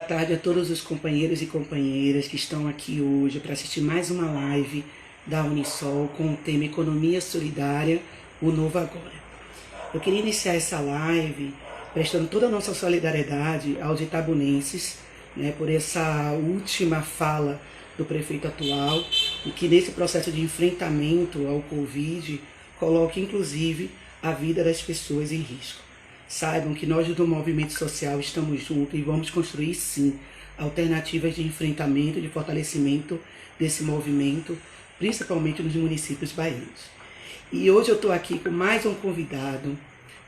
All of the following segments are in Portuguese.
tarde a todos os companheiros e companheiras que estão aqui hoje para assistir mais uma live da Unisol com o tema Economia Solidária, o Novo Agora. Eu queria iniciar essa live prestando toda a nossa solidariedade aos itabunenses, por essa última fala do prefeito atual, e que nesse processo de enfrentamento ao Covid coloque inclusive a vida das pessoas em risco. Saibam que nós do movimento social estamos juntos e vamos construir sim alternativas de enfrentamento, de fortalecimento desse movimento, principalmente nos municípios baianos. E hoje eu estou aqui com mais um convidado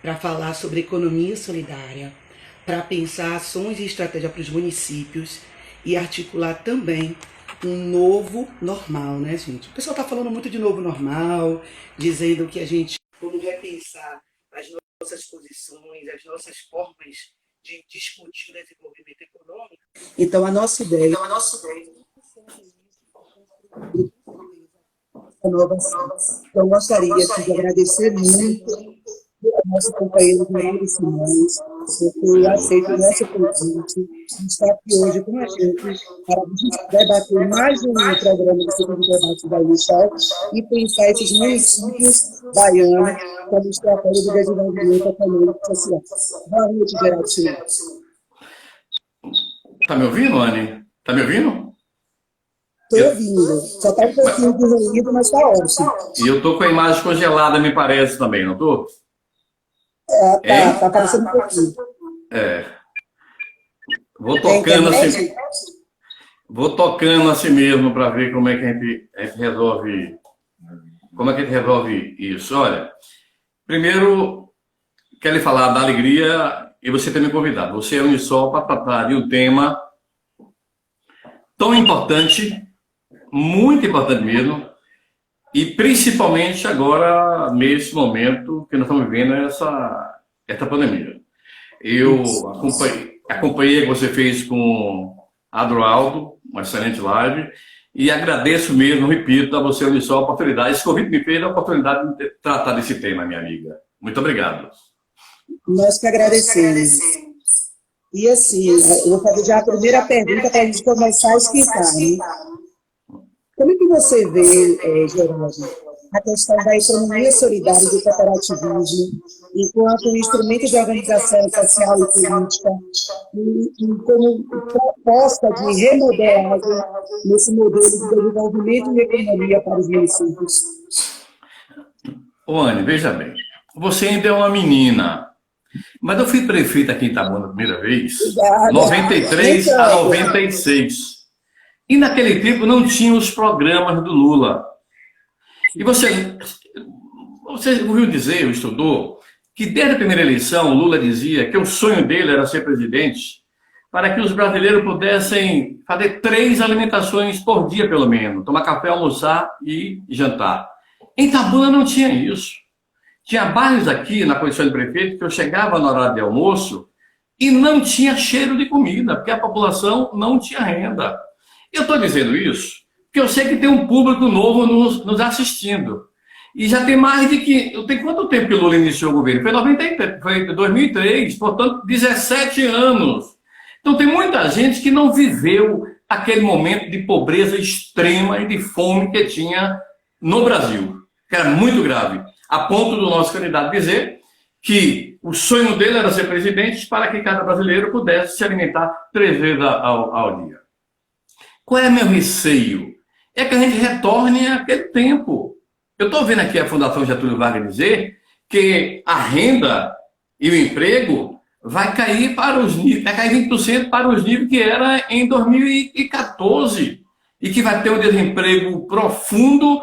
para falar sobre economia solidária, para pensar ações e estratégias para os municípios e articular também um novo normal, né, gente? O pessoal está falando muito de novo normal, dizendo que a gente vamos repensar as nossas posições, as nossas formas de discutir o desenvolvimento econômico. Então, a nossa ideia eu gostaria de agradecer muito ao nosso companheiro Guilherme Simões, porque aceita o nosso convite e está aqui hoje com a gente para a gente debater mais um programa do Ciclo de Debate da Unisol e pensar esses municípios baianos como estratégia de desenvolvimento econômico e social. Boa noite, Geraldinho. Está me ouvindo, Anne? Está me ouvindo? Estou ouvindo. Só está um pouquinho de ruído, mas está ótimo. E eu estou com a imagem congelada, me parece também, não estou? Tá aparecendo um pouquinho. Vou tocando assim mesmo para ver como é que a gente resolve. Como é que a gente resolve isso? Olha, primeiro, quero lhe falar da alegria e você ter me convidado. Você é Unisol para tratar de um tema tão importante, muito importante mesmo, e principalmente agora, nesse momento que nós estamos vivendo essa pandemia. Eu acompanhei o que você fez com Adroaldo, uma excelente live, e agradeço mesmo, repito, a você, Unisol, a oportunidade. Esse convite me fez a oportunidade de tratar desse tema, minha amiga. Muito obrigado. Nós que agradecemos. E assim, eu vou fazer já a primeira pergunta para a gente começar a explicar, né? Como é que você vê, Geraldo, a questão da economia solidária e do cooperativismo enquanto um instrumento de organização social e política e como proposta de remodelagem nesse modelo de desenvolvimento e economia para os municípios? Ô, Anne, veja bem, você ainda é uma menina, mas eu fui prefeito aqui em Itabuna a primeira vez, 93 a 96. E naquele tempo não tinha os programas do Lula. E você ouviu dizer, ou estudou, que desde a primeira eleição o Lula dizia que o sonho dele era ser presidente para que os brasileiros pudessem fazer 3 alimentações por dia, pelo menos. Tomar café, almoçar e jantar. Em Itabuna não tinha isso. Tinha bairros aqui, na condição de prefeito, que eu chegava na hora de almoço e não tinha cheiro de comida, porque a população não tinha renda. Eu estou dizendo isso porque eu sei que tem um público novo nos assistindo. E já tem mais de que... Tem quanto tempo que o Lula iniciou o governo? Foi 2003, portanto, 17 anos. Então tem muita gente que não viveu aquele momento de pobreza extrema e de fome que tinha no Brasil, que era muito grave, a ponto do nosso candidato dizer que o sonho dele era ser presidente para que cada brasileiro pudesse se alimentar 3 vezes ao dia. Qual é meu receio? É que a gente retorne àquele tempo. Eu estou vendo aqui a Fundação Getúlio Vargas dizer que a renda e o emprego vai cair para os níveis, vai cair 20% para os níveis que era em 2014 e que vai ter um desemprego profundo,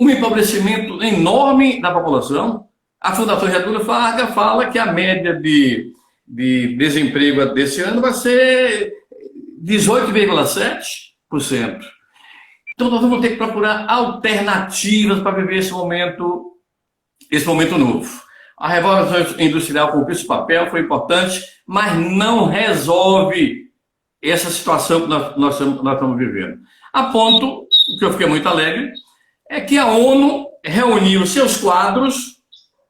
um empobrecimento enorme da população. A Fundação Getúlio Vargas fala que a média de desemprego desse ano vai ser 18,7%. Então nós vamos ter que procurar alternativas para viver esse momento novo. A Revolução Industrial cumpriu esse papel, foi importante, mas não resolve essa situação que nós estamos vivendo. A ponto, o que eu fiquei muito alegre, é que a ONU reuniu seus quadros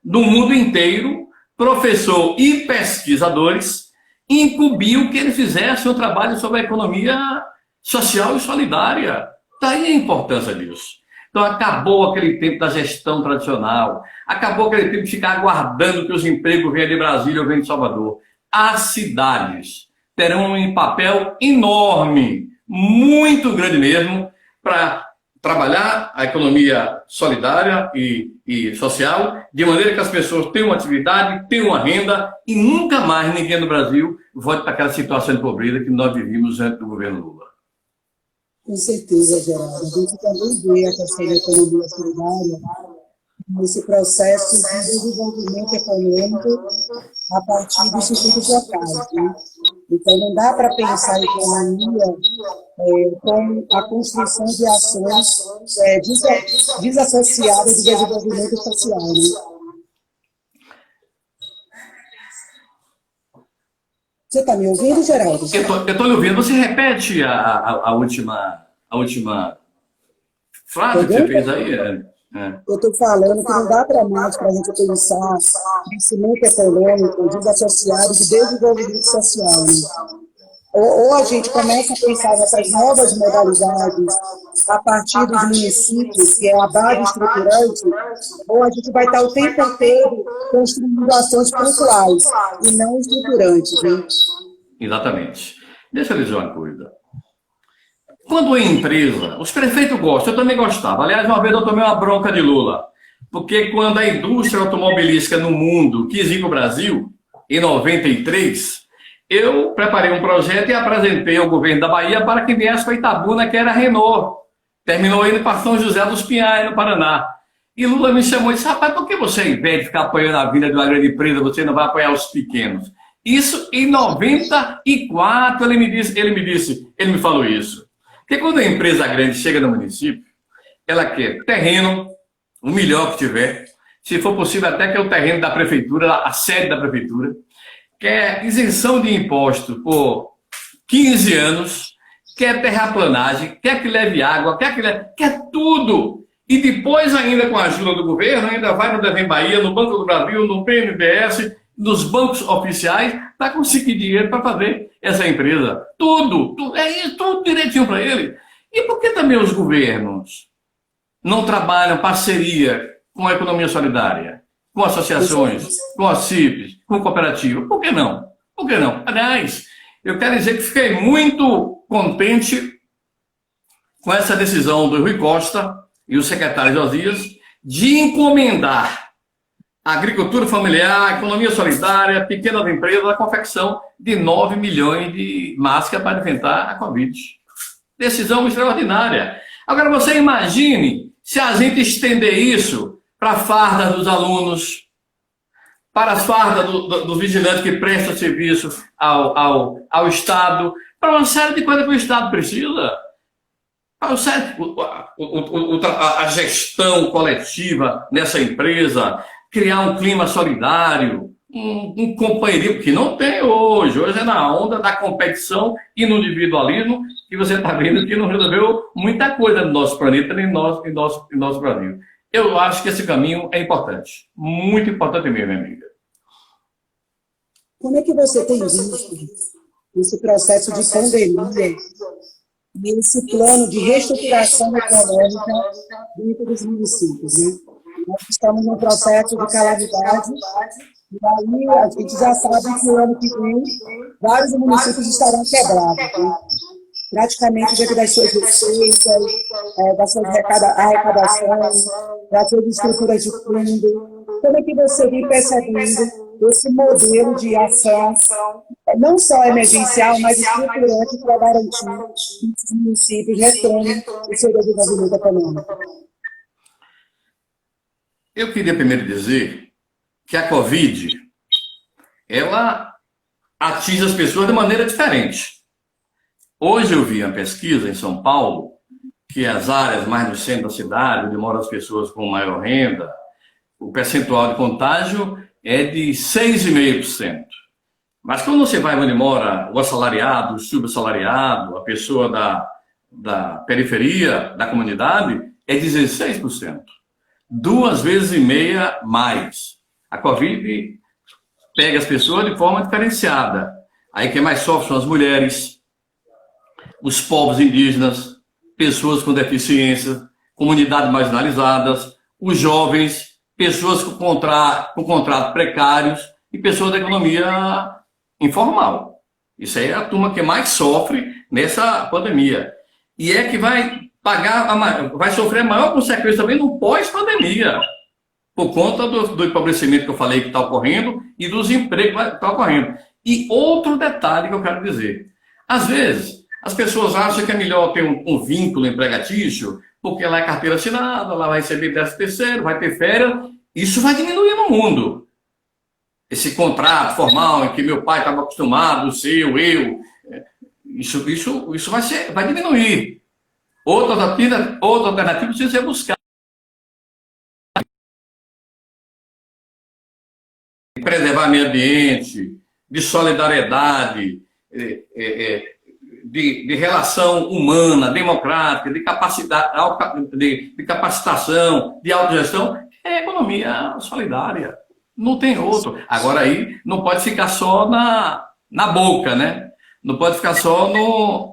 do mundo inteiro, professor e pesquisadores, incumbiu que ele fizesse um trabalho sobre a economia social e solidária. Daí a importância disso. Então acabou aquele tempo da gestão tradicional, acabou aquele tempo de ficar aguardando que os empregos venham de Brasília ou venham de Salvador. As cidades terão um papel enorme, muito grande mesmo, para trabalhar a economia solidária e social, de maneira que as pessoas tenham uma atividade, tenham uma renda, e nunca mais ninguém no Brasil volte para aquela situação de pobreza que nós vivíamos antes do governo Lula. Com certeza, Geraldo. A gente também vê a questão da economia solidária nesse processo de desenvolvimento econômico a partir dos institutos locais. Né? Então, não dá para pensar em economia como a construção de ações desassociadas do desenvolvimento social. Né? Você está me ouvindo, Geraldo? Eu estou me ouvindo. Você repete a última frase que você fez aí? Eu estou falando que não dá para mais para a gente pensar crescimento econômico desassociado de desenvolvimento social. Né? Ou a gente começa a pensar nessas novas modalidades a partir dos municípios, que é a base estruturante, ou a gente vai estar o tempo inteiro construindo ações pontuais e não estruturantes. Né? Exatamente. Deixa eu dizer uma coisa. Quando é empresa, os prefeitos gostam, eu também gostava. Aliás, uma vez eu tomei uma bronca de Lula, porque quando a indústria automobilística no mundo quis ir para o Brasil, em 93, eu preparei um projeto e apresentei ao governo da Bahia para que viesse para Itabuna, que era a Renault. Terminou indo para São José dos Pinhais, no Paraná. E Lula me chamou e disse, rapaz, por que você, ao invés de ficar apoiando a vida de uma grande empresa, você não vai apoiar os pequenos? Isso em 94 ele me falou isso. Porque quando a empresa grande chega no município, ela quer terreno, o melhor que tiver, se for possível até que é o terreno da prefeitura, a sede da prefeitura, quer isenção de imposto por 15 anos, quer terraplanagem, quer que leve água, quer tudo. E depois ainda com a ajuda do governo, ainda vai no Devem Bahia, no Banco do Brasil, no BNDES, nos bancos oficiais, para conseguir dinheiro para fazer essa empresa. Tudo direitinho para ele. E por que também os governos não trabalham parceria com a economia solidária, com associações, com a CIPs, com cooperativa? Por que não? Por que não? Aliás, eu quero dizer que fiquei muito contente com essa decisão do Rui Costa e o secretário Josias de encomendar a agricultura familiar, a economia solidária, pequenas empresas, a confecção de 9 milhões de máscaras para enfrentar a Covid. Decisão extraordinária. Agora você imagine se a gente estender isso para a farda dos alunos, para as fardas dos vigilantes que prestam serviço ao Estado, para uma série de coisas que o Estado precisa. A gestão coletiva nessa empresa, criar um clima solidário, um companheirismo que não tem hoje. Hoje é na onda da competição e no individualismo que você está vendo que não resolveu muita coisa no nosso planeta nem no nosso Brasil. Eu acho que esse caminho é importante, muito importante mesmo, minha amiga. Como é que você tem visto esse processo de pandemia e esse plano de reestruturação econômica dentro dos municípios, né? Nós estamos num processo de calamidade e aí a gente já sabe que o ano que vem vários municípios estarão quebrados, né? Praticamente dentro das suas receitas, das suas arrecadações, das suas estruturas de fundo. Como é que você vem percebendo esse modelo de ação, não só emergencial, mas estruturante para garantir que os municípios retomem o seu desenvolvimento econômico? Eu queria primeiro dizer que a Covid, ela atinge as pessoas de maneira diferente. Hoje eu vi uma pesquisa em São Paulo, que as áreas mais no centro da cidade, onde moram as pessoas com maior renda, o percentual de contágio é de 6,5%. Mas quando você vai onde mora o assalariado, o subassalariado, a pessoa da periferia, da comunidade, é 16%. 2,5 vezes mais. A Covid pega as pessoas de forma diferenciada. Aí quem mais sofre são as mulheres, os povos indígenas, pessoas com deficiência, comunidades marginalizadas, os jovens, pessoas com contratos precários e pessoas da economia informal. Isso aí é a turma que mais sofre nessa pandemia. E é que vai vai sofrer a maior consequência também no pós-pandemia, por conta do empobrecimento que eu falei que está ocorrendo e dos empregos que estão ocorrendo. E outro detalhe que eu quero dizer. Às vezes, as pessoas acham que é melhor ter um vínculo empregatício, porque lá é carteira assinada, lá vai receber 13º, vai ter férias. Isso vai diminuir no mundo. Esse contrato formal em que meu pai estava acostumado, o seu, eu, isso vai diminuir. Outra alternativa precisa ser buscar. Preservar meio ambiente, de solidariedade, de relação humana, democrática, de capacidade, de capacitação, de autogestão, é economia solidária. Não tem outro. Agora aí não pode ficar só na boca, né? Não pode ficar só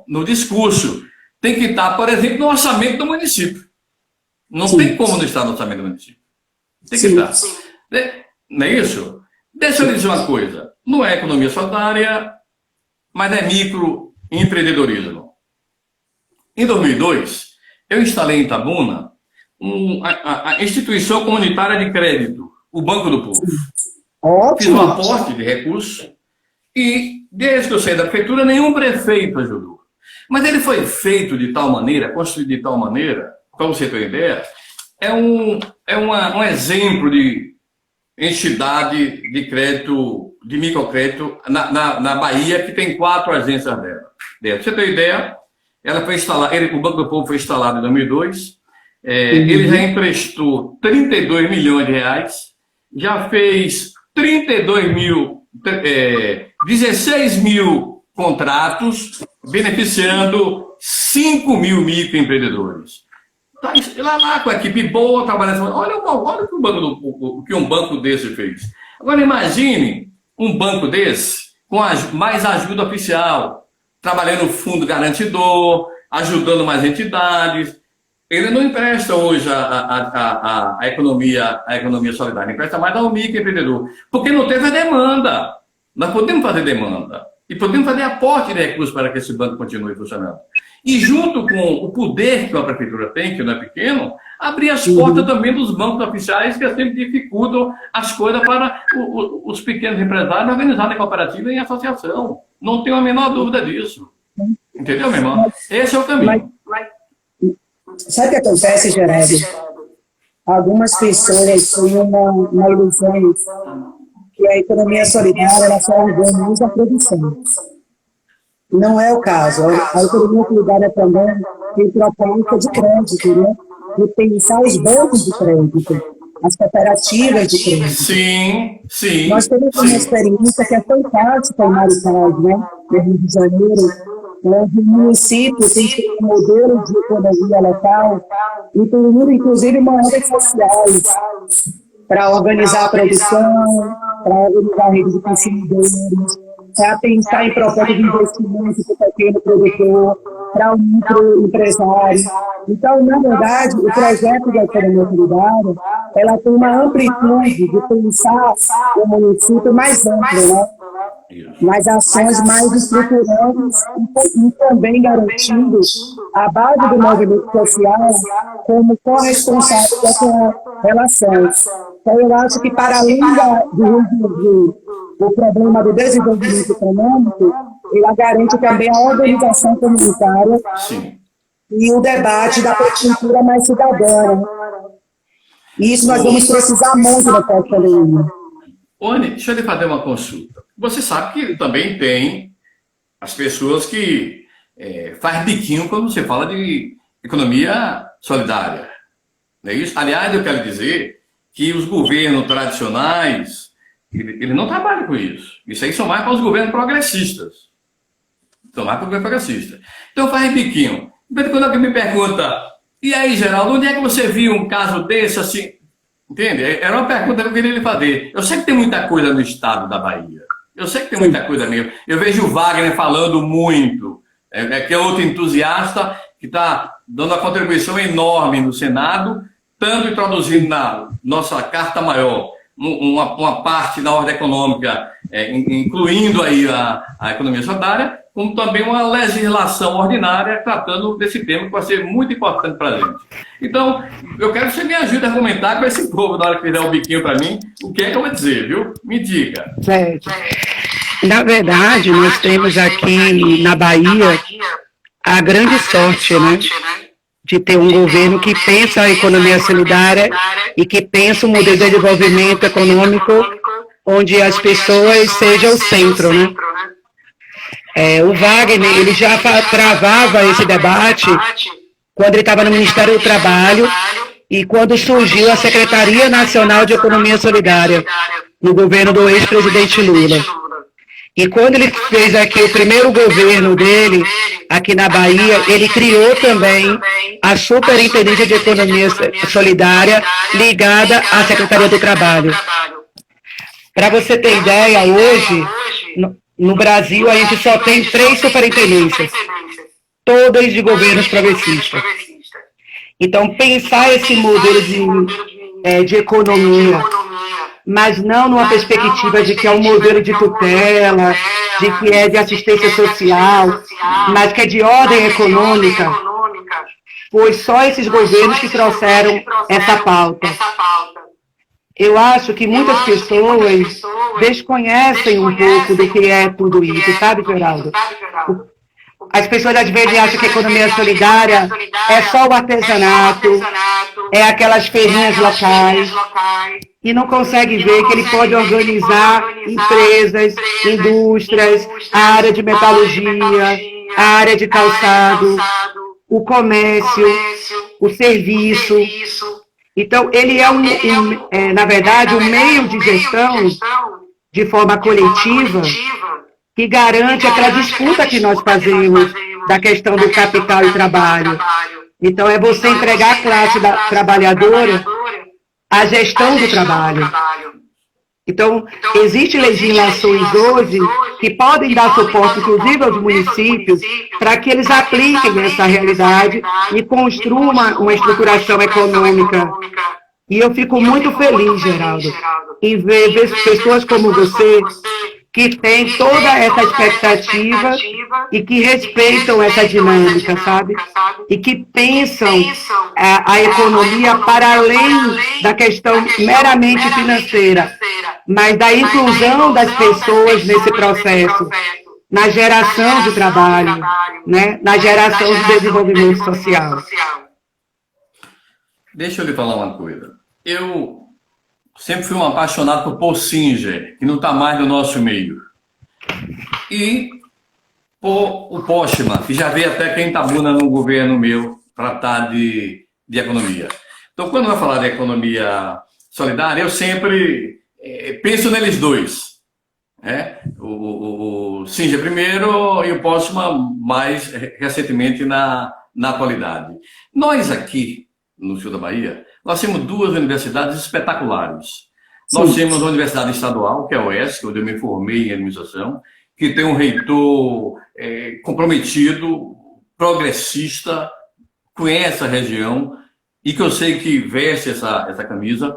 no discurso. Tem que estar, por exemplo, no orçamento do município. Não tem como não estar no orçamento do município. Tem que estar. Não é isso? Deixa eu dizer uma coisa. Não é economia solidária, mas é microempreendedorismo. Em 2002, eu instalei em Itabuna a instituição comunitária de crédito, o Banco do Povo. Ótimo. Fiz um aporte de recursos e, desde que eu saí da prefeitura, nenhum prefeito ajudou. Mas ele foi feito de tal maneira, construído de tal maneira, para você ter uma ideia, é um exemplo de entidade de crédito, de microcrédito na Bahia, que tem 4 agências dela. Pra você ter uma ideia, ela foi instalada, o Banco do Povo foi instalado em 2002, ele já emprestou 32 milhões de reais, já fez 16 mil contratos, beneficiando 5 mil microempreendedores. Tá lá com a equipe boa, trabalhando. Olha o que um banco desse fez. Agora imagine um banco desse com mais ajuda oficial, trabalhando no fundo garantidor, ajudando mais entidades. Ele não empresta hoje a economia solidária, empresta mais ao microempreendedor, porque não teve a demanda. Nós podemos fazer demanda e podemos fazer aporte de recursos para que esse banco continue funcionando. E junto com o poder que a prefeitura tem, que não é pequeno, abrir as portas também dos bancos oficiais, que sempre dificultam as coisas para os pequenos empresários organizarem cooperativa em associação. Não tenho a menor dúvida disso. Entendeu, meu irmão? Esse é o caminho. Sabe o que acontece, Geraldo? Algumas pessoas têm uma ilusão que a economia solidária ela só organiza a produção. Não é o caso. A economia solidária também tem proposta de crédito, né? De pensar os bancos de crédito, as cooperativas de crédito. Sim, sim. Nós temos uma experiência que é fantástica em Maricás, né? No Rio de Janeiro, onde o município tem um modelo de economia local e tem, inclusive, uma onda social para organizar a produção, para organizar a rede de consumidores, para pensar em proposta de investimento para o pequeno produtor, para o microempresário. Então, na verdade, o projeto da economia solidária, ela tem uma amplitude de pensar o município mais amplo, né? Mas ações mais estruturantes e também garantindo a base do movimento social como corresponsável dessa relação. Então, eu acho que, para além de resolver o problema do desenvolvimento econômico, ela garante também a organização comunitária. Sim. E o debate da cultura mais cidadã. E isso nós vamos precisar muito na pós-pandemia. Oni, deixa eu lhe fazer uma consulta. Você sabe que também tem as pessoas que faz biquinho quando você fala de economia solidária. Não é isso? Aliás, eu quero dizer que os governos tradicionais, eles não trabalham com isso. Isso aí são mais para os governos progressistas. São mais para os governos progressistas. Então faz biquinho. Quando alguém me pergunta, e aí, Geraldo, onde é que você viu um caso desse assim? Entende? Era uma pergunta que eu queria lhe fazer. Eu sei que tem muita coisa no estado da Bahia. Eu sei que tem muita coisa mesmo. Eu vejo o Wagner falando muito, que é outro entusiasta que está dando uma contribuição enorme no Senado, tanto introduzindo na nossa Carta Maior uma parte da ordem econômica, incluindo aí a economia solidária, como também uma legislação ordinária tratando desse tema que vai ser muito importante para a gente. Então, eu quero que você me ajude a argumentar com esse povo, na hora que fizer o biquinho para mim, o que é que eu vou dizer, viu? Me diga. Certo. Na verdade, nós temos aqui na Bahia a grande sorte, né, de ter um governo que pensa a economia solidária e que pensa o modelo de desenvolvimento econômico onde as pessoas sejam o centro, né? O Wagner, ele já travava esse debate quando ele estava no Ministério do Trabalho e quando surgiu a Secretaria Nacional de Economia Solidária, no governo do ex-presidente Lula. E quando ele fez aqui o primeiro governo dele, aqui na Bahia, ele criou também a Superintendência de Economia Solidária ligada à Secretaria do Trabalho. Para você ter ideia, hoje, no Brasil, a gente só tem 3 superintendências, todas de governos progressistas. Então, pensar esse modelo de economia, mas não numa perspectiva de que é um modelo de tutela, de que é de assistência social, mas que é de ordem econômica, foi só esses governos que trouxeram essa pauta. Eu acho que muitas pessoas desconhecem um pouco do que é tudo isso, sabe, Geraldo? As pessoas às vezes acham que a economia solidária é só o artesanato, é aquelas feirinhas locais, e não consegue ver que ele pode organizar empresas, indústrias, a área de metalurgia, a área de calçado, o comércio, o serviço. Então, ele é, na verdade, um meio de gestão de forma coletiva que garante aquela disputa que nós fazemos da questão do capital e trabalho. Então, é você entregar à classe trabalhadora a gestão do trabalho. Então, existem legislações hoje que podem dar suporte, inclusive aos municípios, para que eles apliquem essa realidade e construam uma estruturação econômica. E eu fico muito feliz, Geraldo, em ver pessoas como você, que têm toda essa expectativa e que respeitam essa dinâmica, sabe? E que pensam a economia para além da questão meramente financeira, mas da inclusão das pessoas nesse processo, na geração de trabalho, né? Na geração de desenvolvimento social. Deixa eu lhe falar uma coisa. Eu sempre fui um apaixonado por Paul Singer, que não está mais no nosso meio. E por o Postman, que já veio até quem Itabuna no governo meu tratar de economia. Então, quando vai falar de economia solidária, eu sempre penso neles dois. O Singer primeiro e o Postman mais recentemente na atualidade. Nós aqui, no sul da Bahia, nós temos 2 universidades espetaculares. Nós temos a Universidade Estadual, que é a UESC, onde eu me formei em administração, que tem um reitor comprometido, progressista, conhece a região e que eu sei que veste essa camisa.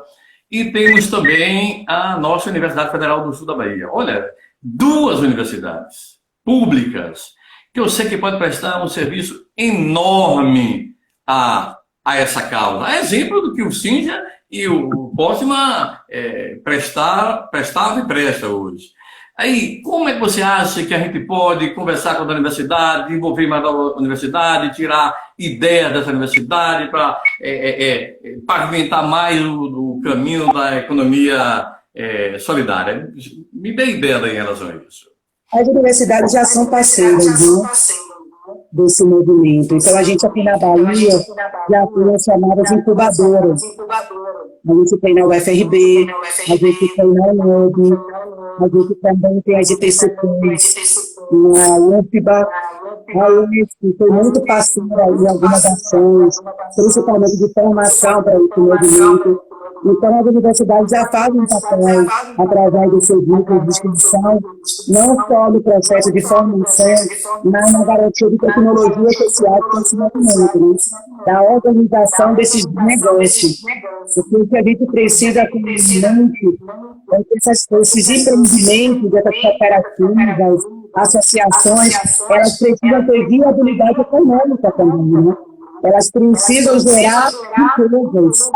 E temos também a nossa Universidade Federal do Sul da Bahia. Olha, 2 universidades públicas que eu sei que pode prestar um serviço enorme a essa causa. É exemplo do que o Singer e o Postman prestava e presta hoje. Aí, como é que você acha que a gente pode conversar com a universidade, desenvolver mais a universidade, tirar ideias dessa universidade para pavimentar mais o caminho da economia solidária? Me dê ideia em relação a isso. As universidades já são parceiras, viu, desse movimento. Então, a gente aqui na Bahia já tem as chamadas incubadoras. A gente tem na UFRB, a gente tem na UNEB, a gente também tem as ITCPs, na UFBA, a UFSC foi muito parceira em algumas ações, principalmente de formação para esse movimento. Então, as universidades já fazem um papel, através dos seus núcleos de extensão, não só no processo de formação, mas na garantia de tecnologia social e conhecimento, né? Da organização desses negócios. Porque o que a gente precisa comumente é que esses empreendimentos, essas cooperativas, associações, elas precisam ter viabilidade econômica também, né? Elas precisam gerar empresas,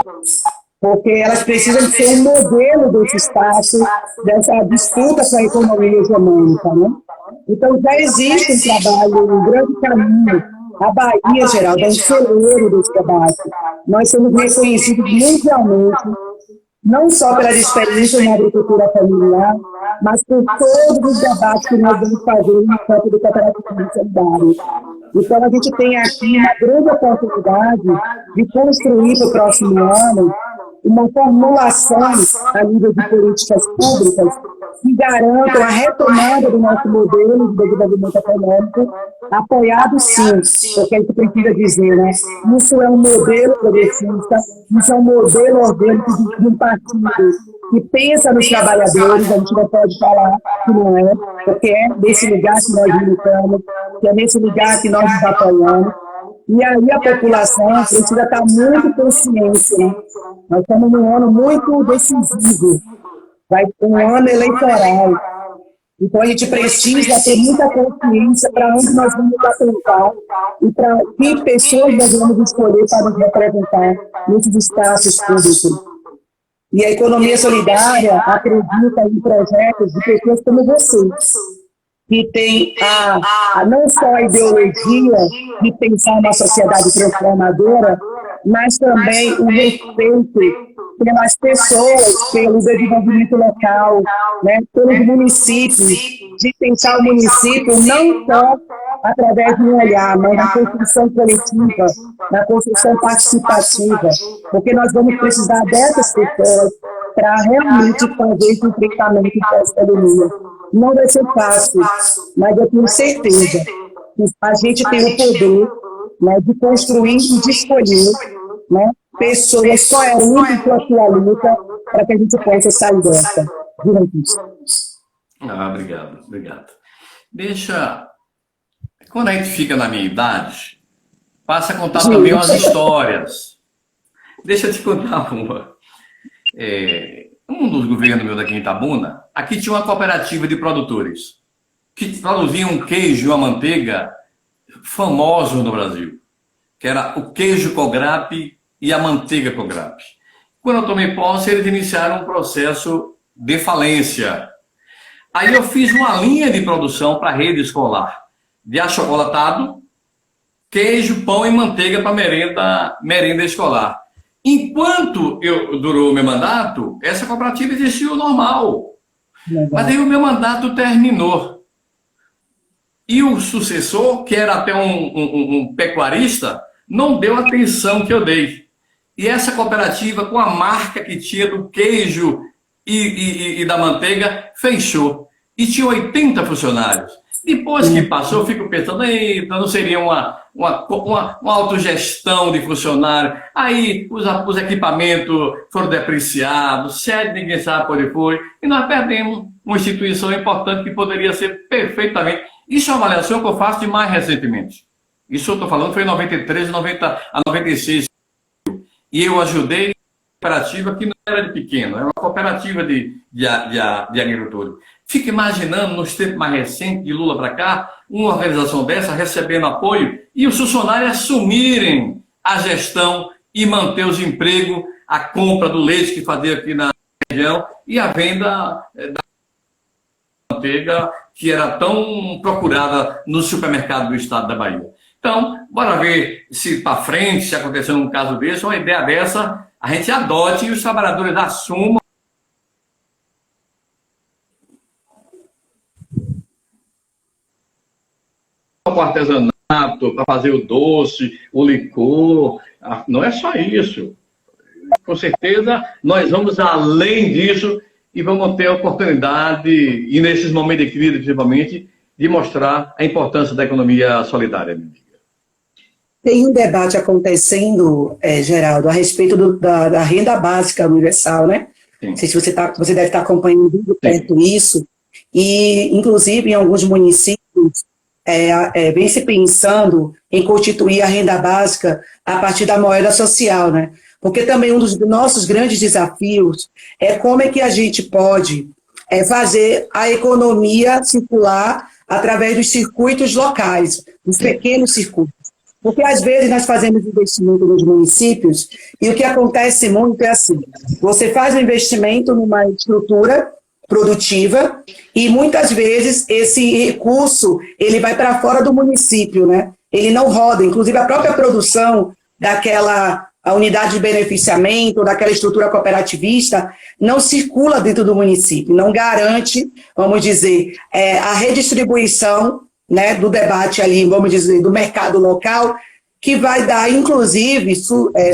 porque elas precisam ser um modelo desse espaço, dessa disputa com a economia hegemônica, né? Então, já existe um trabalho, um grande caminho. A Bahia, Geraldo, é um celeiro desse debate. Nós somos reconhecidos mundialmente, não só pela experiência na agricultura familiar, mas por todos os debates que nós vamos fazer no campo do cooperativismo solidário. Então, a gente tem aqui uma grande oportunidade de construir para o próximo ano uma formulação a nível de políticas públicas que garantam a retomada do nosso modelo de desenvolvimento econômico, apoiado sim, porque a gente precisa dizer, né? Isso é um modelo progressista, isso é um modelo orgânico de um partido que pensa nos trabalhadores, a gente não pode falar que não é, porque é nesse lugar que nós militamos, que é nesse lugar que nós nos apoiamos. E aí a população precisa estar muito consciente, né? Nós estamos num ano muito decisivo, vai ser um ano eleitoral. Então a gente precisa ter muita consciência para onde nós vamos atentar e para que pessoas nós vamos escolher para nos representar nesses espaços públicos. E a economia solidária acredita em projetos de pessoas como você, que tem não só a ideologia de pensar uma sociedade transformadora, mas também o respeito pelas pessoas, pelo desenvolvimento local, né, pelos municípios, de pensar o município não só através de um olhar, mas na construção coletiva, na construção participativa, porque nós vamos precisar dessas pessoas para realmente fazer esse enfrentamento pós-pandemia. Não vai ser fácil, mas eu tenho certeza que a gente tem o poder, né, de construir e de escolher, né, pessoas coerentes com a sua luta para que a gente possa sair dessa. Obrigado, obrigado. Quando a gente fica na minha idade, passa a contar também umas histórias. Deixa eu te contar uma. Um dos governos meus daqui em Itabuna, aqui tinha uma cooperativa de produtores que produziam um queijo e uma manteiga famosos no Brasil, que era o queijo Cogrape e a manteiga Cogrape. Quando eu tomei posse, eles iniciaram um processo de falência. Aí eu fiz uma linha de produção para a rede escolar, de achocolatado, queijo, pão e manteiga para merenda escolar. Enquanto durou o meu mandato, essa cooperativa existiu normal. Legal. Mas aí o meu mandato terminou. E o sucessor, que era até um pecuarista, não deu a atenção que eu dei. E essa cooperativa, com a marca que tinha do queijo e da manteiga, fechou. E tinha 80 funcionários. Depois que passou, eu fico pensando, eita, não seria uma autogestão de funcionário? Aí os equipamentos foram depreciados, sede ninguém sabe por onde foi, e nós perdemos uma instituição importante que poderia ser perfeitamente. Isso é uma avaliação que eu faço de mais recentemente. Isso eu estou falando foi em 93, 90 a 96. E eu ajudei uma cooperativa que não era de pequeno, era uma cooperativa de agricultores. Fica imaginando, nos tempos mais recentes, de Lula para cá, uma organização dessa recebendo apoio e os funcionários assumirem a gestão e manter os empregos, a compra do leite que fazia aqui na região e a venda da manteiga que era tão procurada no supermercado do estado da Bahia. Então, bora ver se para frente, se acontecer um caso desse, uma ideia dessa, a gente adote e os trabalhadores assumam o artesanato, para fazer o doce, o licor. Não é só isso. Com certeza, nós vamos além disso e vamos ter a oportunidade, e nesses momentos de crise, principalmente, de mostrar a importância da economia solidária. Tem um debate acontecendo, Geraldo, a respeito da renda básica universal, né? Sim. Não sei se você deve estar acompanhando de perto isso, e, inclusive, em alguns municípios, vem se pensando em constituir a renda básica a partir da moeda social, né? Porque também um dos nossos grandes desafios é como é que a gente pode fazer a economia circular através dos circuitos locais, dos pequenos circuitos. Porque, às vezes, nós fazemos investimento nos municípios e o que acontece muito é assim, você faz um investimento numa estrutura produtiva e, muitas vezes, esse recurso ele vai para fora do município, né? Ele não roda, inclusive a própria produção daquela a unidade de beneficiamento, daquela estrutura cooperativista, não circula dentro do município, não garante, vamos dizer, a redistribuição, né, do debate ali, vamos dizer, do mercado local, que vai dar, inclusive,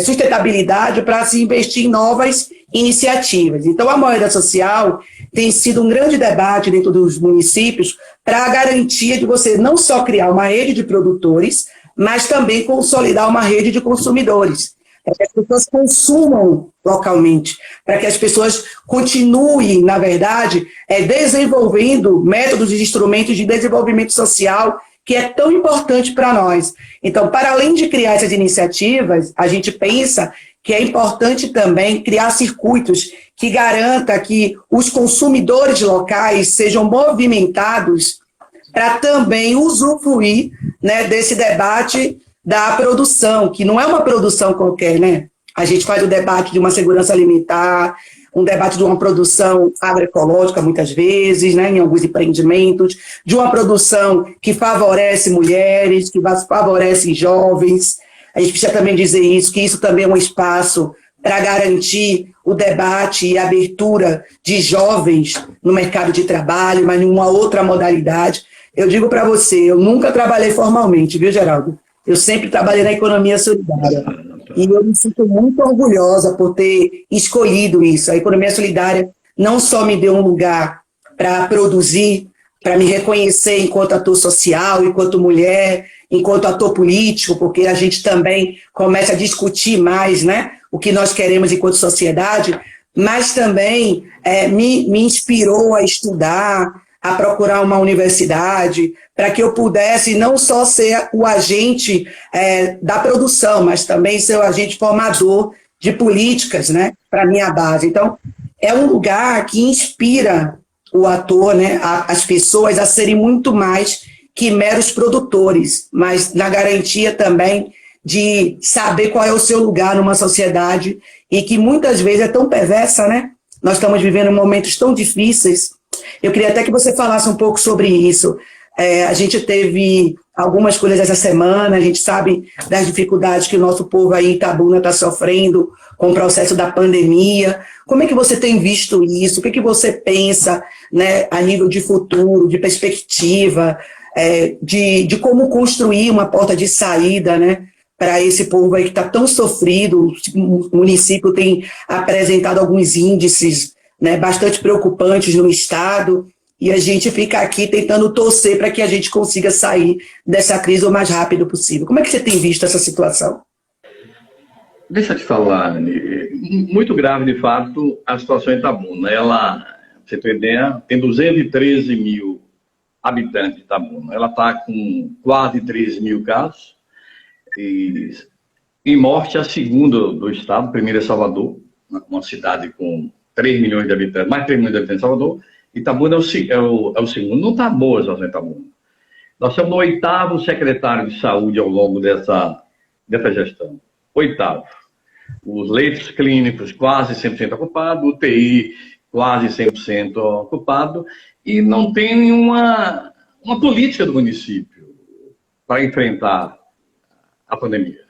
sustentabilidade para se investir em novas iniciativas. Então, a moeda social tem sido um grande debate dentro dos municípios para a garantia de você não só criar uma rede de produtores, mas também consolidar uma rede de consumidores, para que as pessoas consumam localmente, para que as pessoas continuem, na verdade, desenvolvendo métodos e instrumentos de desenvolvimento social que é tão importante para nós. Então, para além de criar essas iniciativas, a gente pensa que é importante também criar circuitos que garanta que os consumidores locais sejam movimentados para também usufruir, né, desse debate da produção, que não é uma produção qualquer, né? A gente faz o debate de uma segurança alimentar, um debate de uma produção agroecológica, muitas vezes, né, em alguns empreendimentos, de uma produção que favorece mulheres, que favorece jovens. A gente precisa também dizer isso, que isso também é um espaço para garantir o debate e a abertura de jovens no mercado de trabalho, mas em uma outra modalidade. Eu digo para você, eu nunca trabalhei formalmente, viu, Geraldo? Eu sempre trabalhei na economia solidária. E eu me sinto muito orgulhosa por ter escolhido isso. A economia solidária não só me deu um lugar para produzir, para me reconhecer enquanto ator social, enquanto mulher, enquanto ator político, porque a gente também começa a discutir mais, né, o que nós queremos enquanto sociedade, mas também me inspirou a estudar, a procurar uma universidade, para que eu pudesse não só ser o agente da produção, mas também ser o agente formador de políticas, né, para a minha base. Então, é um lugar que inspira o ator, né, as pessoas a serem muito mais que meros produtores, mas na garantia também de saber qual é o seu lugar numa sociedade e que muitas vezes é tão perversa, né? Nós estamos vivendo momentos tão difíceis. Eu queria até que você falasse um pouco sobre isso. A gente teve algumas coisas essa semana, a gente sabe das dificuldades que o nosso povo aí em Itabuna está sofrendo com o processo da pandemia. Como é que você tem visto isso? O que você pensa, né, a nível de futuro, de perspectiva, de como construir uma porta de saída, né, para esse povo aí que está tão sofrido? O município tem apresentado alguns índices, né, bastante preocupantes no estado, e a gente fica aqui tentando torcer para que a gente consiga sair dessa crise o mais rápido possível. Como é que você tem visto essa situação? Deixa eu te falar, muito grave de fato a situação em Itabuna. Ela, pra você ter ideia, tem 213 mil habitantes de Itabuna. Ela está com quase 13 mil casos, e morte a segunda do estado. Primeiro é Salvador, uma cidade com 3 milhões de habitantes, mais 3 milhões de habitantes em Salvador. Itabuna é o segundo. Não está boa a situação em Itabuna. Nós somos o 8º secretário de saúde ao longo dessa gestão. 8º. Os leitos clínicos quase 100% ocupados, o UTI quase 100% ocupado, e não tem uma política do município para enfrentar a pandemia.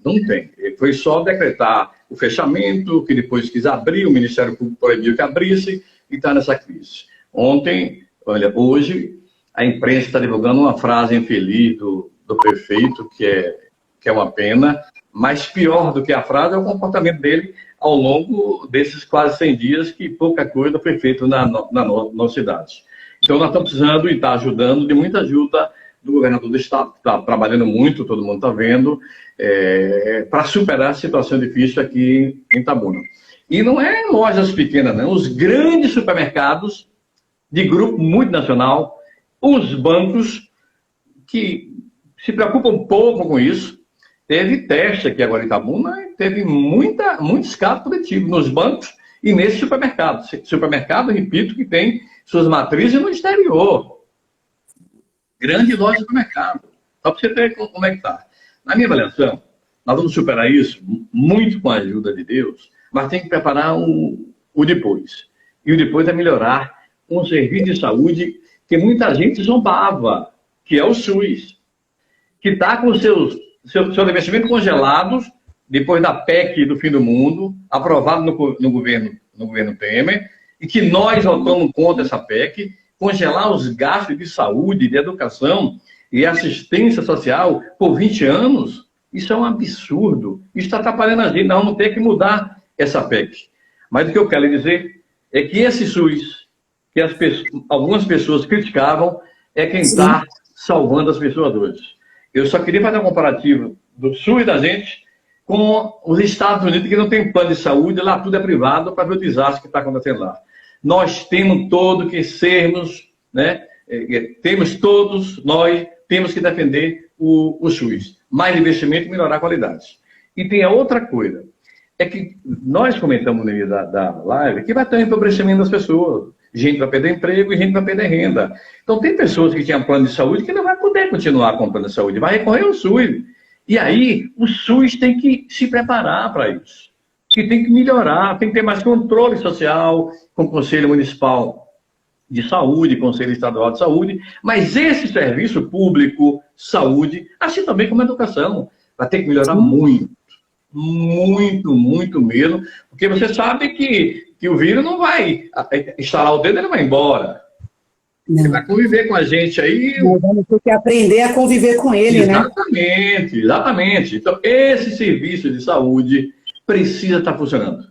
Não tem. Foi só decretar o fechamento, que depois quis abrir, o Ministério Público proibiu que abrisse, e está nessa crise. Hoje, a imprensa está divulgando uma frase infeliz do prefeito, que é uma pena, mas pior do que a frase é o comportamento dele ao longo desses quase 100 dias, que pouca coisa foi feita na nossa cidade. Então, nós estamos precisando e está ajudando de muita ajuda do governador do estado, que está trabalhando muito, todo mundo está vendo, para superar a situação difícil aqui em Itabuna. E não é lojas pequenas, não. Os grandes supermercados de grupo multinacional, os bancos que se preocupam um pouco com isso. Teve teste aqui agora em Itabuna, teve muito escape coletivo nos bancos e nesse supermercado. Supermercado, repito, que tem suas matrizes no exterior. Grande loja de supermercado. Só para você ver como é que está. Na minha avaliação, nós vamos superar isso muito com a ajuda de Deus, mas tem que preparar o depois. E o depois é melhorar um serviço de saúde que muita gente zombava, que é o SUS, que está com seus investimentos congelados depois da PEC do fim do mundo, aprovado no governo Temer, e que nós votamos contra essa PEC, congelar os gastos de saúde, de educação e assistência social por 20 anos, isso é um absurdo. Isso está atrapalhando a gente, nós vamos ter que mudar essa PEC. Mas o que eu quero dizer é que esse SUS, que algumas pessoas criticavam, é quem está salvando as pessoas hoje. Eu só queria fazer um comparativo do SUS da gente com os Estados Unidos, que não tem plano de saúde, lá tudo é privado, para ver o desastre que está acontecendo lá. Nós temos todo que sermos, né? Nós temos que defender o SUS. Mais investimento e melhorar a qualidade. E tem a outra coisa, é que nós comentamos no meio da live que vai ter um empobrecimento das pessoas. Gente vai perder emprego e gente vai perder renda. Então tem pessoas que tinham plano de saúde que não vai poder continuar com plano de saúde, vai recorrer ao SUS. E aí o SUS tem que se preparar para isso. Que tem que melhorar, tem que ter mais controle social com o Conselho Municipal de Saúde, Conselho Estadual de Saúde, mas esse serviço público, saúde, assim também como a educação, vai ter que melhorar muito, muito, muito mesmo, porque você sabe que o vírus não vai estalar o dedo e não vai embora. Não. Ele vai conviver com a gente aí. Nós vamos ter que aprender a conviver com ele, exatamente, né? Exatamente. Então, esse serviço de saúde precisa estar funcionando.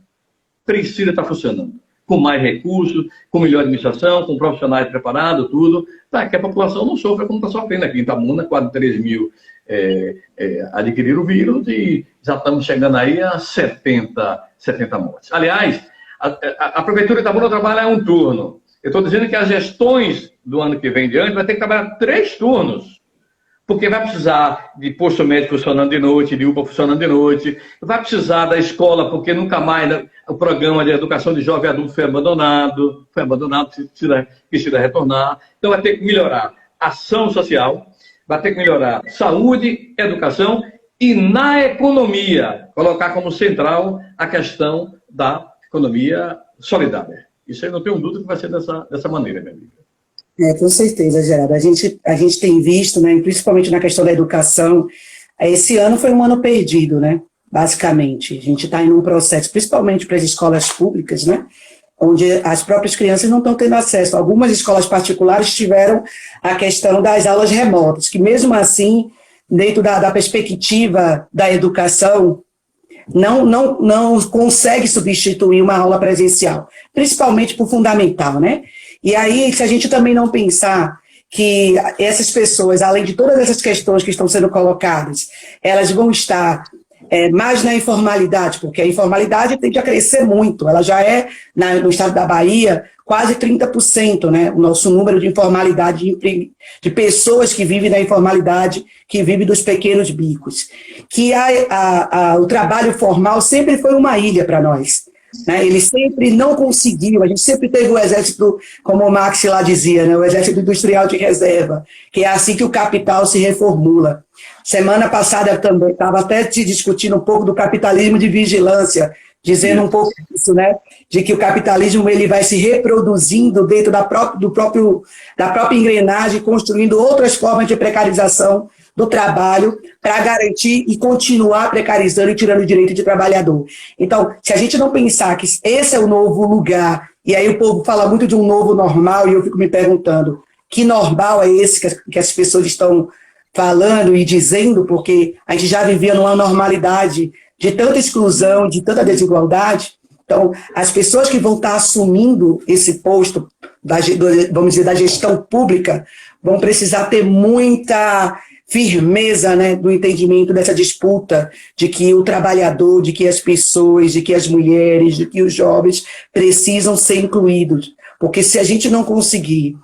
Precisa estar funcionando. Com mais recursos, com melhor administração, com profissionais preparados, tudo, para que a população não sofra como está sofrendo aqui em Itabuna. Quase 3 mil adquiriram o vírus e já estamos chegando aí a 70 mortes. Aliás, a Prefeitura de Itabuna trabalha um turno. Eu estou dizendo que as gestões do ano que vem em diante vai ter que trabalhar 3 turnos. Porque vai precisar de posto médico funcionando de noite, de UPA funcionando de noite, vai precisar da escola, porque nunca mais o programa de educação de jovem e adulto foi abandonado, precisa retornar. Então vai ter que melhorar ação social, vai ter que melhorar saúde, educação e na economia, colocar como central a questão da economia solidária. Isso aí não tenho dúvida que vai ser dessa maneira, minha amiga. Com certeza, Gerardo. A gente tem visto, né, principalmente na questão da educação, esse ano foi um ano perdido, né, basicamente. A gente está em um processo, principalmente para as escolas públicas, né, onde as próprias crianças não estão tendo acesso. Algumas escolas particulares tiveram a questão das aulas remotas, que mesmo assim, dentro da perspectiva da educação, não consegue substituir uma aula presencial, principalmente para o fundamental, né? E aí, se a gente também não pensar que essas pessoas, além de todas essas questões que estão sendo colocadas, elas vão estar mais na informalidade, porque a informalidade tende a crescer muito, ela já é, no estado da Bahia, quase 30%, né? O nosso número de informalidade, de pessoas que vivem na informalidade, que vivem dos pequenos bicos. Que o trabalho formal sempre foi uma ilha para nós. Né? Ele sempre não conseguiu, a gente sempre teve o exército, como o Marx lá dizia, né? O exército industrial de reserva, que é assim que o capital se reformula. Semana passada eu também estava até te discutindo um pouco do capitalismo de vigilância, dizendo um pouco disso, né? De que o capitalismo ele vai se reproduzindo dentro da própria engrenagem, construindo outras formas de precarização do trabalho para garantir e continuar precarizando e tirando o direito de trabalhador. Então, se a gente não pensar que esse é o novo lugar, e aí o povo fala muito de um novo normal, e eu fico me perguntando, que normal é esse que as pessoas estão falando e dizendo, porque a gente já vivia numa normalidade de tanta exclusão, de tanta desigualdade. Então, as pessoas que vão estar assumindo esse posto vamos dizer, da gestão pública, vão precisar ter muita firmeza, né, do entendimento dessa disputa, de que o trabalhador, de que as pessoas, de que as mulheres, de que os jovens precisam ser incluídos. Porque se a gente não conseguir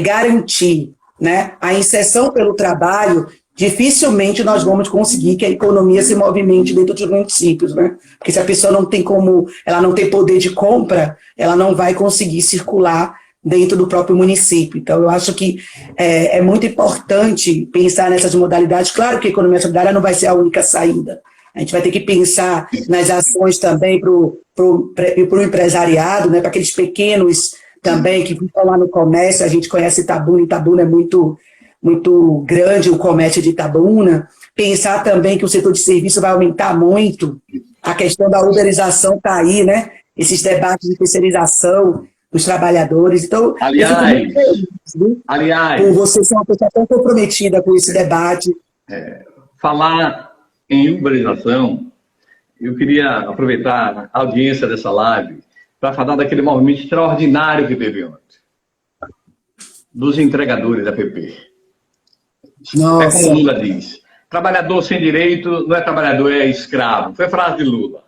garantir, né, a inserção pelo trabalho, dificilmente nós vamos conseguir que a economia se movimente dentro dos municípios, né? Porque se a pessoa não tem como, ela não tem poder de compra, ela não vai conseguir circular dentro do próprio município. Então, eu acho que é muito importante pensar nessas modalidades. Claro que a economia solidária não vai ser a única saída. A gente vai ter que pensar nas ações também para o empresariado, né, para aqueles pequenos também que estão lá no comércio. A gente conhece Itabuna, Itabuna é muito grande o comércio de Itabuna. Pensar também que o setor de serviço vai aumentar muito. A questão da uberização está aí, né? Esses debates de terceirização dos trabalhadores. Então, aliás, por você ser uma pessoa tão comprometida com esse debate. Falar em uberização, eu queria aproveitar a audiência dessa live para falar daquele movimento extraordinário que teve ontem, dos entregadores da PP. Nossa. É como Lula diz, trabalhador sem direito não é trabalhador, é escravo. Foi frase de Lula.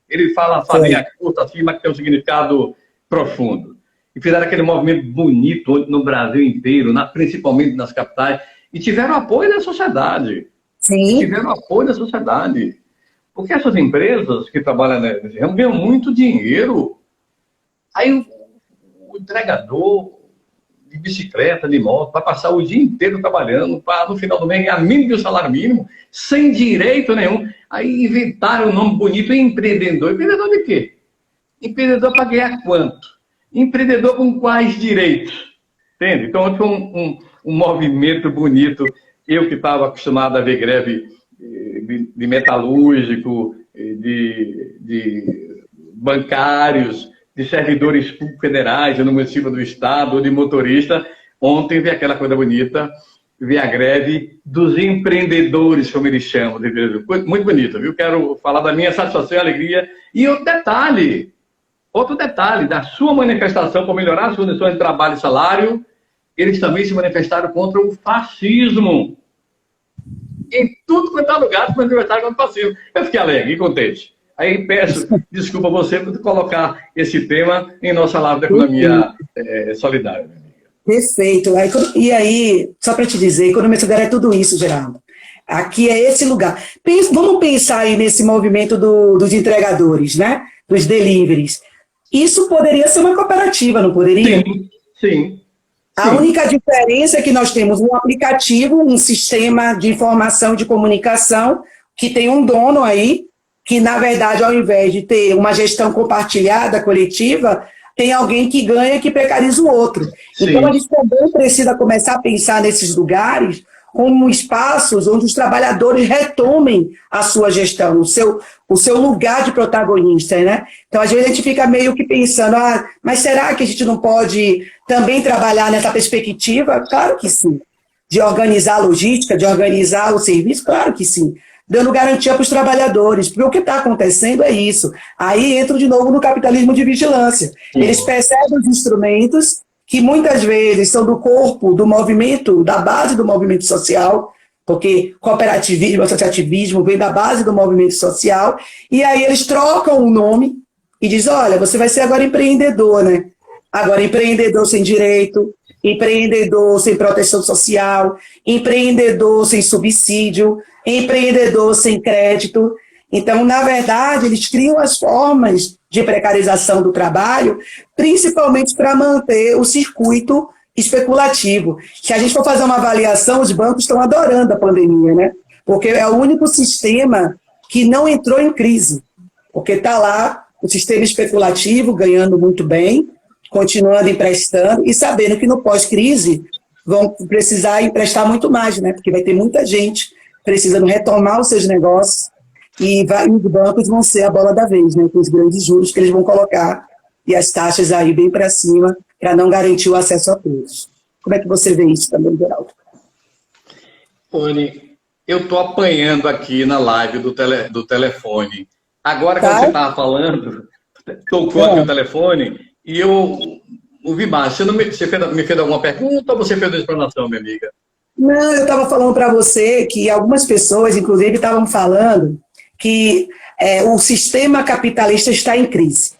Ele fala família curta acima, que tem um significado profundo. E fizeram aquele movimento bonito no Brasil inteiro, principalmente nas capitais, e tiveram apoio da sociedade. Sim. Tiveram apoio da sociedade. Porque essas empresas que trabalham nesse ramo ganham muito dinheiro. Aí o entregador de bicicleta, de moto, vai passar o dia inteiro trabalhando para, no final do mês, ganhar mínimo do salário mínimo, sem direito nenhum. Aí inventaram o nome bonito, empreendedor. Empreendedor de quê? Empreendedor para ganhar quanto? Empreendedor com quais direitos? Entende? Então, foi um movimento bonito. Eu que estava acostumado a ver greve de metalúrgico, de bancários, de servidores públicos federais, no município do estado, ou de motorista, ontem vi aquela coisa bonita, vi a greve dos empreendedores, como eles chamam. Muito bonito, viu? Quero falar da minha satisfação e alegria. E outro detalhe, da sua manifestação para melhorar as condições de trabalho e salário, eles também se manifestaram contra o fascismo. Em tudo quanto é lugar, se manifestaram contra o fascismo. Eu fiquei alegre e contente. Aí peço desculpa a você por colocar esse tema em nossa live da economia solidária. Perfeito. E aí, só para te dizer, a economia solidária é tudo isso, Geraldo. Aqui é esse lugar. Vamos pensar aí nesse movimento dos entregadores, né? Dos deliveries. Isso poderia ser uma cooperativa, não poderia? Sim. A única diferença é que nós temos um aplicativo, um sistema de informação e de comunicação, que tem um dono aí, que, na verdade, ao invés de ter uma gestão compartilhada, coletiva, tem alguém que ganha e que precariza o outro. Sim. Então, a gente também precisa começar a pensar nesses lugares como espaços onde os trabalhadores retomem a sua gestão, o seu lugar de protagonista, né? Então, às vezes, a gente fica meio que pensando, mas será que a gente não pode também trabalhar nessa perspectiva? Claro que sim. De organizar a logística, de organizar o serviço? Claro que sim. Dando garantia para os trabalhadores, porque o que está acontecendo é isso. Aí entro de novo no capitalismo de vigilância. Eles percebem os instrumentos que muitas vezes são do corpo, do movimento, da base do movimento social, porque cooperativismo, associativismo vem da base do movimento social, e aí eles trocam o nome e dizem, olha, você vai ser agora empreendedor, né? Agora empreendedor sem direito, empreendedor sem proteção social, empreendedor sem subsídio, empreendedor sem crédito. Então, na verdade, eles criam as formas de precarização do trabalho, principalmente para manter o circuito especulativo. Se a gente for fazer uma avaliação, os bancos estão adorando a pandemia, né? Porque é o único sistema que não entrou em crise. Porque está lá o sistema especulativo ganhando muito bem, continuando emprestando e sabendo que no pós-crise vão precisar emprestar muito mais, né? Porque vai ter muita gente precisando retomar os seus negócios e os bancos vão ser a bola da vez, né? Com os grandes juros que eles vão colocar e as taxas aí bem para cima para não garantir o acesso a todos. Como é que você vê isso também, Geraldo? Rony, eu estou apanhando aqui na live do telefone. Agora que você estava falando, tocou aqui o telefone e o ouvi baixo. Você me fez alguma pergunta ou você fez uma explanação, minha amiga? Não, eu estava falando para você que algumas pessoas, inclusive, estavam falando que o sistema capitalista está em crise.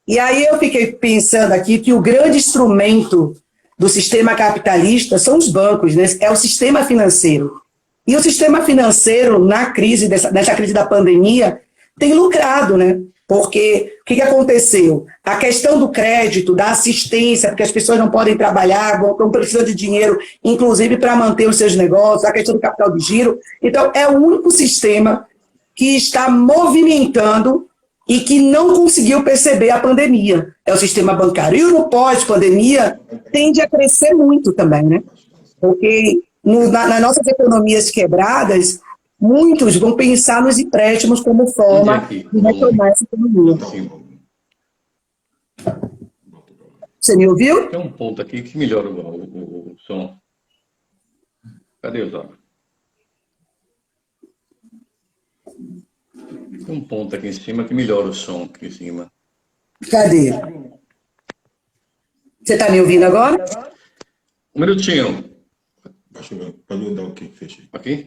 E aí eu fiquei pensando aqui que o grande instrumento do sistema capitalista são os bancos, né? É o sistema financeiro. E o sistema financeiro, nessa crise da pandemia, tem lucrado, né? Porque o que aconteceu? A questão do crédito, da assistência, porque as pessoas não podem trabalhar, estão precisando de dinheiro, inclusive para manter os seus negócios, a questão do capital de giro. Então, é o único sistema que está movimentando e que não conseguiu perceber a pandemia. É o sistema bancário. E no pós-pandemia tende a crescer muito também, né? Porque nas nossas economias quebradas, muitos vão pensar nos empréstimos como forma de retomar essa economia. Você me ouviu? Tem um ponto aqui que melhora o som. Cadê o som? Tem um ponto aqui em cima que melhora o som aqui em cima. Cadê? Você está me ouvindo agora? Um minutinho. Pode dar o que fechei. Aqui?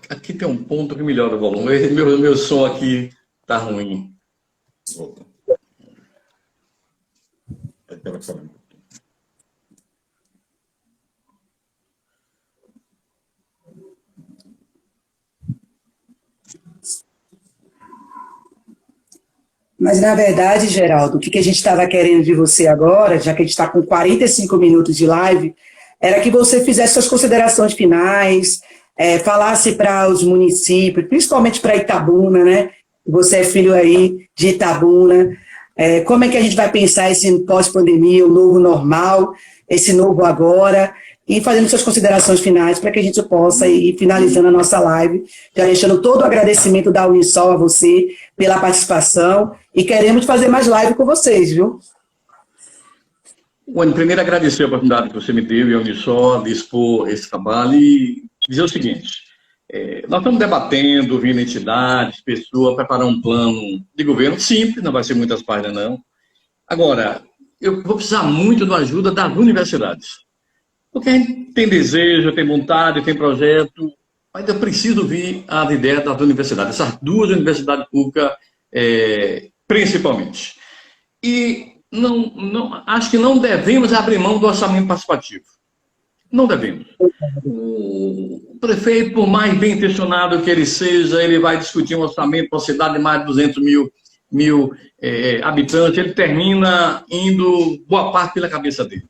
Aqui tem um ponto que melhora o volume. Meu som aqui tá ruim. Volta. Aí pela fora. Mas, na verdade, Geraldo, o que a gente estava querendo de você agora, já que a gente está com 45 minutos de live, era que você fizesse suas considerações finais, falasse para os municípios, principalmente para Itabuna, né? Você é filho aí de Itabuna. Como é que a gente vai pensar esse pós-pandemia, o novo normal, esse novo agora, e fazendo suas considerações finais para que a gente possa ir finalizando a nossa live, já deixando todo o agradecimento da Unisol a você pela participação, e queremos fazer mais live com vocês, viu? Bueno, primeiro agradecer a oportunidade que você me deu e a Unisol de expor esse trabalho e dizer o seguinte, nós estamos debatendo, ouvindo entidades, pessoas, preparar um plano de governo simples, não vai ser muitas páginas não. Agora, eu vou precisar muito da ajuda das universidades, porque a gente tem desejo, tem vontade, tem projeto, mas eu preciso ouvir as ideias das universidades, essas duas universidades públicas, principalmente. E acho que não devemos abrir mão do orçamento participativo. Não devemos. O prefeito, por mais bem intencionado que ele seja, ele vai discutir um orçamento para uma cidade de mais de 200 mil habitantes, ele termina indo boa parte pela cabeça dele.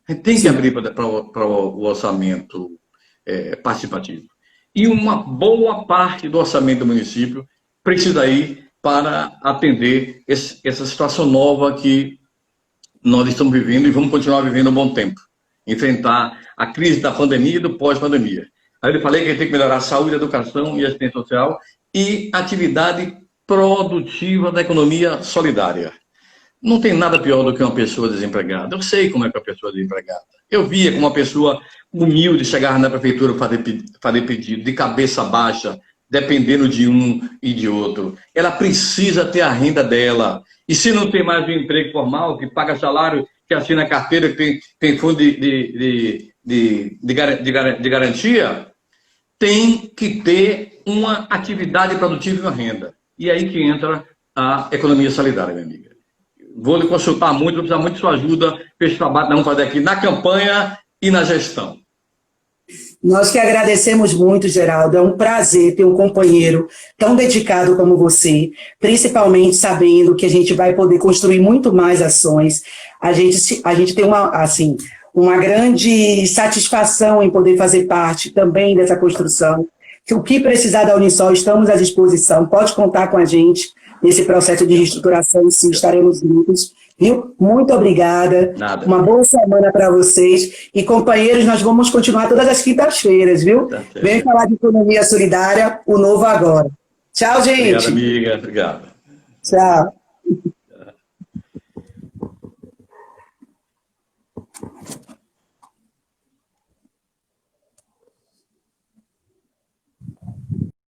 A gente tem que abrir para o orçamento participativo. E uma boa parte do orçamento do município precisa ir para atender essa situação nova que nós estamos vivendo e vamos continuar vivendo um bom tempo. Enfrentar a crise da pandemia e do pós-pandemia. Aí eu falei que a gente tem que melhorar a saúde, a educação e a assistência social e atividade produtiva da economia solidária. Não tem nada pior do que uma pessoa desempregada. Eu sei como é que é uma pessoa desempregada. Eu via como uma pessoa humilde chegar na prefeitura fazer pedido, de cabeça baixa, dependendo de um e de outro. Ela precisa ter a renda dela. E se não tem mais um emprego formal, que paga salário, que assina carteira, que tem fundo de garantia, tem que ter uma atividade produtiva e uma renda. E aí que entra a economia solidária, minha amiga. Vou lhe consultar muito, vou precisar muito de sua ajuda para esse trabalho que nós vamos fazer aqui na campanha e na gestão. Nós que agradecemos muito, Geraldo. É um prazer ter um companheiro tão dedicado como você, principalmente sabendo que a gente vai poder construir muito mais ações. A gente tem uma grande satisfação em poder fazer parte também dessa construção. O que precisar da Unisol, estamos à disposição. Pode contar com a gente nesse processo de reestruturação, sim, estaremos juntos. Viu? Muito obrigada. Nada. Uma boa semana para vocês. E, companheiros, nós vamos continuar todas as quintas-feiras, viu? Tá. Vem falar de economia solidária, o novo agora. Tchau, gente. Obrigado, amiga. Obrigado. Tchau.